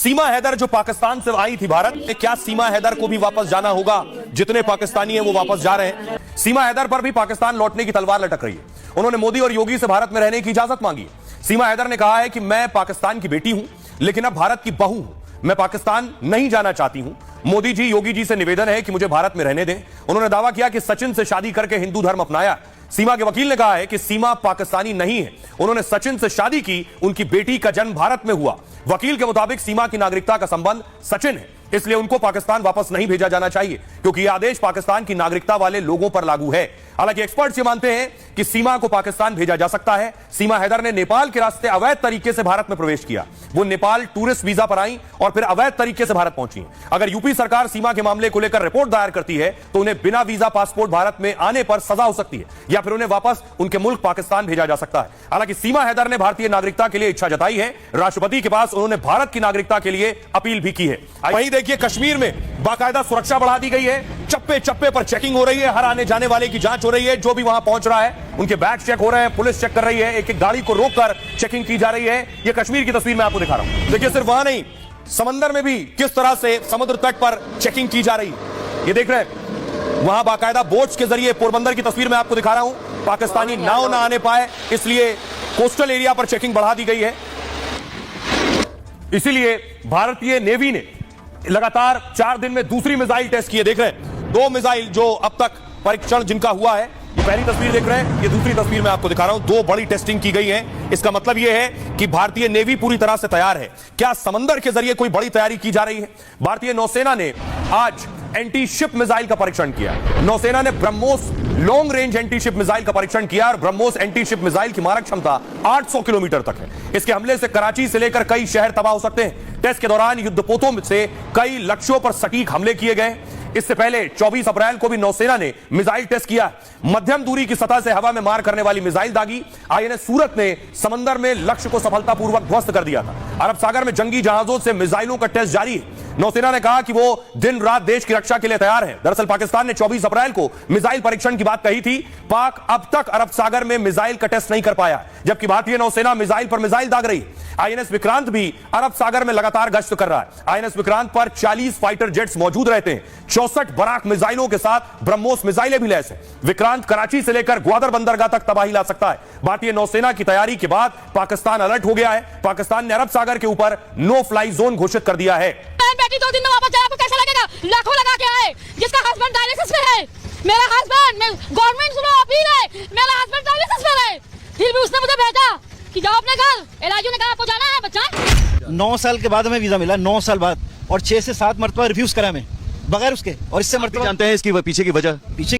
सीमा हैदर जो पाकिस्तान से आई थी भारत में, क्या सीमा हैदर को भी वापस जाना होगा? जितने पाकिस्तानी हैं वो वापस जा रहे हैं। सीमा हैदर पर भी पाकिस्तान लौटने की तलवार लटक रही है। उन्होंने मोदी और योगी से भारत में रहने की इजाजत मांगी। सीमा हैदर ने कहा है कि मैं पाकिस्तान की बेटी हूं, लेकिन अब भारत की बहू हूं। मैं पाकिस्तान नहीं जाना चाहती हूं। मोदी जी, योगी जी से निवेदन है कि मुझे भारत में रहने दें। उन्होंने दावा किया कि सचिन से शादी करके हिंदू धर्म अपनाया। सीमा के वकील ने कहा है कि सीमा पाकिस्तानी नहीं है। उन्होंने सचिन से शादी की, उनकी बेटी का जन्म भारत में हुआ। वकील के मुताबिक सीमा की नागरिकता का संबंध सचिन है, इसलिए उनको पाकिस्तान वापस नहीं भेजा जाना चाहिए, क्योंकि यह आदेश पाकिस्तान की नागरिकता वाले लोगों पर लागू है। हालांकि एक्सपर्ट्स ये मानते हैं कि सीमा को पाकिस्तान भेजा जा सकता है। सीमा हैदर ने नेपाल के रास्ते अवैध तरीके से भारत में प्रवेश किया। वो नेपाल टूरिस्ट वीजा पर आई और फिर अवैध तरीके से भारत पहुंची। अगर यूपी सरकार सीमा के मामले को लेकर रिपोर्ट दायर करती है तो उन्हें बिना वीजा पासपोर्ट भारत में आने पर सजा हो सकती है, या फिर उन्हें वापस उनके मुल्क पाकिस्तान भेजा जा सकता है। हालांकि सीमा हैदर ने भारतीय नागरिकता के लिए इच्छा जताई है। राष्ट्रपति के पास उन्होंने भारत की नागरिकता के लिए अपील भी की है। वहीं देखिए, कश्मीर में बाकायदा सुरक्षा बढ़ा दी गई है। चप्पे चप्पे पर चेकिंग हो रही है। हर आने जाने वाले की जांच हो रही है। जो भी वहां पहुंच रहा है उनके बैग चेक हो रहे हैं, पुलिस चेक कर रही है। एक एक गाड़ी को रोककर चेकिंग की जा रही है। यह कश्मीर की तस्वीर मैं आपको दिखा रहा हूं। देखिए, सिर्फ वहां नहीं, समंदर में भी किस तरह से समुद्र तट पर चेकिंग की जा रही है। ये देख रहे हैं, वहां बाकायदा बोट्स के जरिए पोरबंदर की तस्वीर मैं आपको दिखा रहा हूं। पाकिस्तानी नाव ना आने पाए, इसलिए कोस्टल एरिया पर चेकिंग बढ़ा दी गई है। इसीलिए भारतीय नेवी ने लगातार 4 दिन में दूसरी मिसाइल टेस्ट किए। देख रहे हैं, 2 मिसाइल जो अब तक परीक्षण जिनका हुआ है। ये पहली तस्वीर देख रहे हैं, ये दूसरी तस्वीर मैं आपको दिखा रहा हूं। 2 बड़ी टेस्टिंग की गई है। इसका मतलब यह है कि भारतीय नेवी पूरी तरह से तैयार है। क्या समंदर के जरिए कोई बड़ी तैयारी की जा रही है? भारतीय नौसेना ने आज एंटी शिप मिसाइल का परीक्षण किया। नौसेना ने BrahMos long range anti ship missile का परीक्षण किया और ब्रह्मोस एंटी शिप मिसाइल की मारक क्षमता 800 किलोमीटर तक है। इसके हमले से कराची से लेकर कई शहर तबाह हो सकते हैं। टेस्ट के दौरान युद्धपोतों से कई लक्ष्यों पर सटीक हमले किए गए। इससे पहले 24 अप्रैल को भी नौसेना ने मिसाइल टेस्ट किया। मध्यम दूरी की सतह से हवा में मार करने वाली मिसाइल दागी। आईएनएस सूरत ने समंदर में लक्ष्य को सफलतापूर्वक ध्वस्त कर दिया था। अरब सागर में जंगी जहाजों से मिसाइलों का टेस्ट जारी है। नौसेना ने कहा कि वो दिन रात देश की रक्षा के लिए तैयार है। दरअसल पाकिस्तान ने 24 अप्रैल को मिसाइल परीक्षण की बात कही थी। पाक अब तक अरब सागर में मिसाइल का टेस्ट नहीं कर पाया, जबकि भारतीय नौसेना मिसाइल पर मिसाइल दाग रही है। आईएनएस विक्रांत भी अरब सागर में लगातार गश्त कर रहा है। आईएनएस विक्रांत पर 40 फाइटर जेट्स मौजूद रहते हैं। 64 बराक मिसाइलों के साथ ब्रह्मोस मिसाइलें भी लैस हैं। विक्रांत कराची से लेकर ग्वादर बंदरगाह तक तबाही ला सकता है। भारतीय नौसेना की तैयारी के बाद पाकिस्तान अलर्ट हो गया है। पाकिस्तान ने अरब सागर के ऊपर नो फ्लाई जोन घोषित कर दिया है। बेटी 2 दिन में वापस जाए, आपको कैसा लगेगा? लाखों लगा के आए, जिसका हस्बैंड डायलिसिस में है। मेरा हस्बैंड, गवर्नमेंट सुनो अपील है, मेरा हस्बैंड डायलिसिस में है, फिर भी उसने मुझे भेजा कि जाओ अपने घर। एलआईजी ने कहा आपको जाना है बच्चा। 9 साल के बाद हमें वीजा मिला, 9 साल बाद, और 6 से 7 मरतबा रिफ्यूज करा हमें बगैर उसके। और इससे मरतबा जानते हैं इसकी पीछे की वजह? पीछे